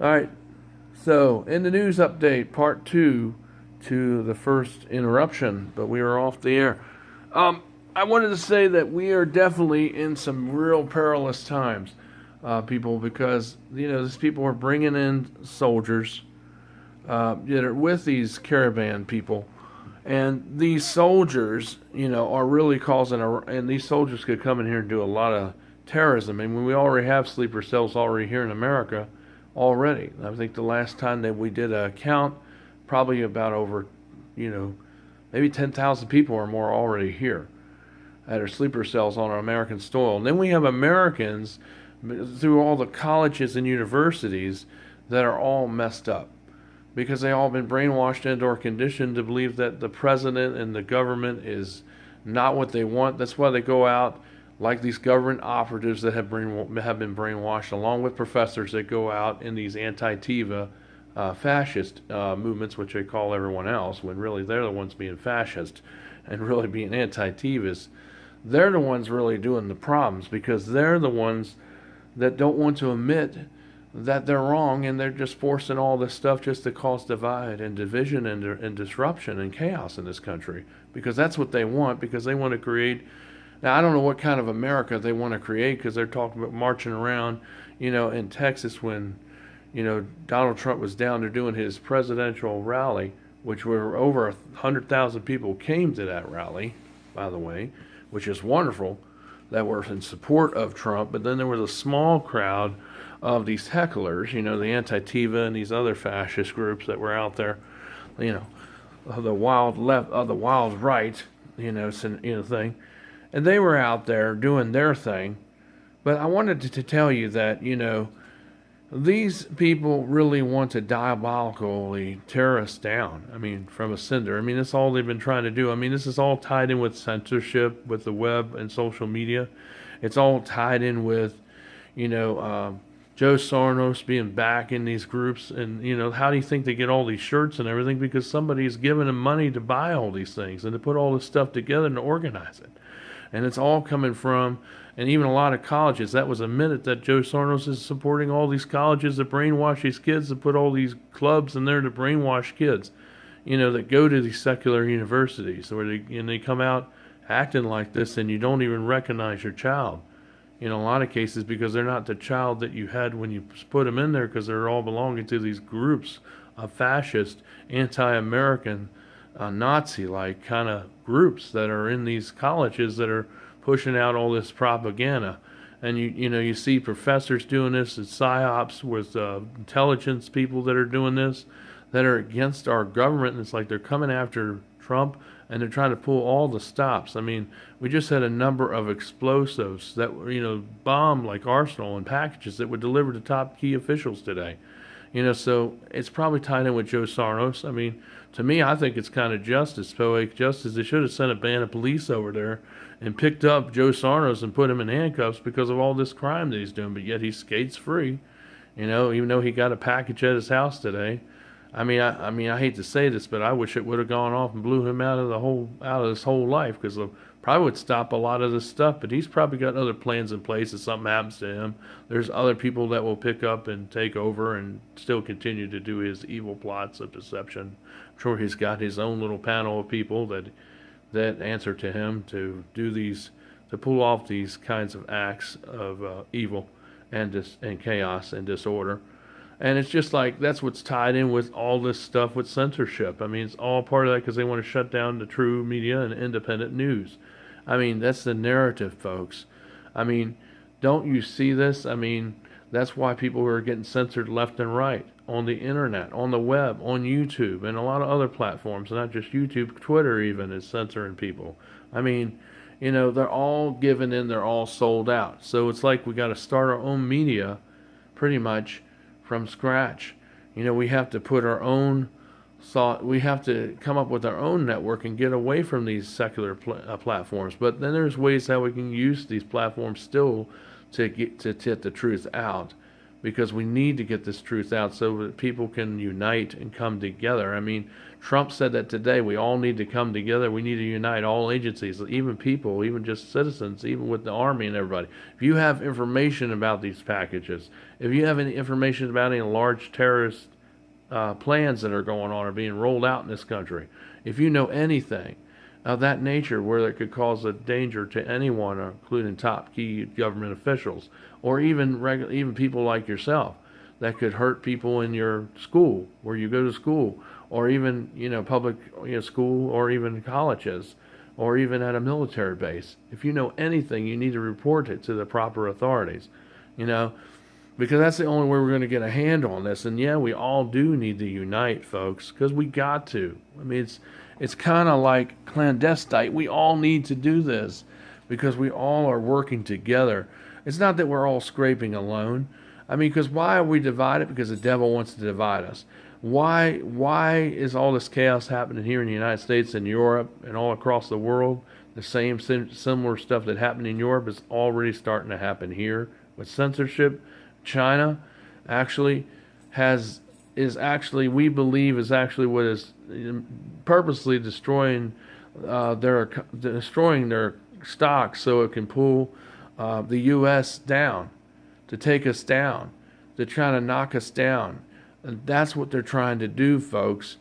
All right. So, in the news update, part two to the first interruption, but we are off the air. Um, I wanted to say that we are definitely in some real perilous times, people, because these people are bringing in soldiers that are with these caravan people, and these soldiers, are really causing and these soldiers could come in here and do a lot of terrorism. I mean, we already have sleeper cells already here in America already. I think the last time that we did a count, probably about over, you know, maybe 10,000 people or more already here that are sleeper cells on our American soil. And then we have Americans through all the colleges and universities that are all messed up because they all been brainwashed and or conditioned to believe that the president and the government is not what they want. That's why they go out like these government operatives that have been brainwashed, along with professors that go out in these anti-TIVA fascist movements, which they call everyone else, when really they're the ones being fascist and really being anti-TIVAs. They're the ones really doing the problems because they're the ones that don't want to admit that they're wrong, and they're just forcing all this stuff just to cause divide and division and disruption and chaos in this country because that's what they want, because they want to create. Now I don't know what kind of America they want to create because they're talking about marching around, in Texas when, Donald Trump was down there doing his presidential rally, which were over 100,000 people came to that rally, by the way, which is wonderful, that were in support of Trump. But then there was a small crowd of these hecklers, the anti-TIVA and these other fascist groups that were out there, you know, the wild left, the wild right, thing, and they were out there doing their thing. But I wanted to tell you that, these people really want to diabolically tear us down. I mean, from a cinder. I mean, that's all they've been trying to do. I mean, this is all tied in with censorship, with the web and social media. It's all tied in with, you know, Joe Soros being back in these groups. And, how do you think they get all these shirts and everything? Because somebody's giving them money to buy all these things and to put all this stuff together and to organize it. And it's all coming from, and even a lot of colleges. That was a minute that Joe Soros is supporting all these colleges that brainwash these kids, to put all these clubs in there to brainwash kids, that go to these secular universities where they come out acting like this, and you don't even recognize your child. In a lot of cases, because they're not the child that you had when you put them in there, because they're all belonging to these groups of fascist, anti-American, Nazi-like kind of groups that are in these colleges that are pushing out all this propaganda. And you see professors doing this, and psyops with intelligence people that are doing this, that are against our government. And it's like they're coming after Trump, and they're trying to pull all the stops. I mean, we just had a number of explosives that were, bombed like arsenal and packages that were delivered to top key officials today. So it's probably tied in with Joe Soros. I mean, to me, I think it's kind of justice, poetic justice. They should have sent a band of police over there and picked up Joe Soros and put him in handcuffs because of all this crime that he's doing. But yet he skates free, even though he got a package at his house today. I hate to say this, but I wish it would have gone off and blew him out of his whole life, because probably would stop a lot of this stuff. But he's probably got other plans in place if something happens to him. There's other people that will pick up and take over and still continue to do his evil plots of deception. I'm sure he's got his own little panel of people that answer to him to do these, to pull off these kinds of acts of evil and chaos and disorder. And it's just like that's what's tied in with all this stuff with censorship. I mean, it's all part of that because they want to shut down the true media and independent news. I mean, that's the narrative, folks. I mean, don't you see this? I mean, that's why people are getting censored left and right on the internet, on the web, on YouTube, and a lot of other platforms. Not just YouTube, Twitter even is censoring people. I mean, they're all given in, they're all sold out. So it's like we got to start our own media, pretty much from scratch. We have to put our own thought. We have to come up with our own network and get away from these secular platforms. But then there's ways how we can use these platforms still to get the truth out. because we need to get this truth out so that people can unite and come together. I mean, Trump said that today. We all need to come together. We need to unite all agencies, even people, even just citizens, even with the army and everybody. If you have information about these packages, if you have any information about any large terrorist plans that are going on or being rolled out in this country, if you know anything of that nature where it could cause a danger to anyone, including top key government officials, or even people like yourself, that could hurt people in your school, where you go to school, or even public school, or even colleges, or even at a military base. If you know anything, you need to report it to the proper authorities, because that's the only way we're going to get a hand on this. And yeah, we all do need to unite, folks, because we got to. I mean, it's kind of like clandestine. We all need to do this because we all are working together. It's not that we're all scraping alone. I mean, because why are we divided? Because the devil wants to divide us. Why is all this chaos happening here in the United States and Europe and all across the world? The same similar stuff that happened in Europe is already starting to happen here with censorship. China actually we believe is actually what is purposely destroying their stocks so it can pull the U.S. down, to take us down, to try to knock us down. And that's what they're trying to do, folks.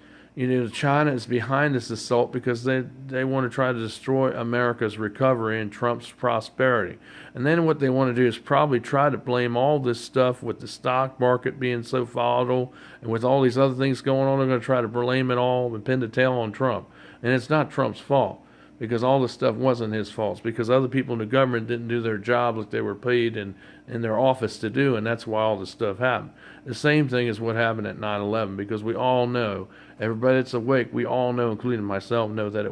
China is behind this assault because they want to try to destroy America's recovery and Trump's prosperity. And then what they want to do is probably try to blame all this stuff with the stock market being so volatile and with all these other things going on. They're going to try to blame it all and pin the tail on Trump. And it's not Trump's fault, because all this stuff wasn't his fault. It's because other people in the government didn't do their job like they were paid in their office to do, and that's why all this stuff happened. The same thing is what happened at 9/11, because we all know, everybody that's awake, we all know, including myself, know that it was